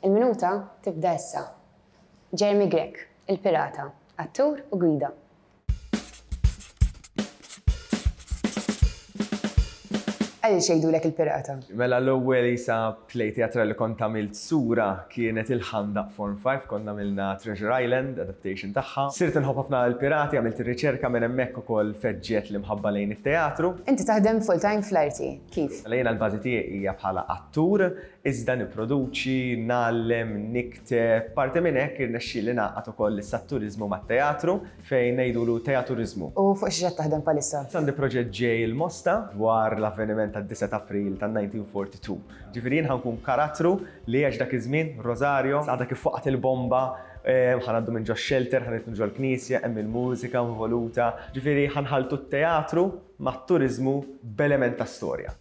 Il-minuta tibda issa. Jeremy Grek, il-pirata, attur u gwida. Għalli xejdulek il-pirata? Mela l-ewwel isa play teatra li kont għamilt sura kienet il-ħandaq Form 5, kont għamilna Treasure Island, adaptation tagħha. Sirt inħobb ħafna l-pirati, għamilt ir-riċerka minn hemmhekk ukoll feġġiet li mħabba lejn it-teatru. Inti taħdem full-time fl-arti, kif? Lejna l-bażi tiegħi hija bħala attur, iżda nipproduċi, nagħlem, nikteb, parti minn hekk irnexxieli nagħqad ukoll issa t-turiżmu mat-teatru fejn ngħidulu teaturizmu. U fuq xi taħdem palissa? Għandi proġett ġej il-Mosta dwar l-avveniment tad-9 April tan-1942. Ġifieri jien ħankun karattru li għax dak iż-żmien Rosario, għadha kif waqgħet il-bomba, ħanaddu minn ġo shelter, ħanitnu ġo l-knisja, hemm il-mużika involuta. Ġifieri ħanħaltu t-teatru mat-turiżmu b'element ta' storja.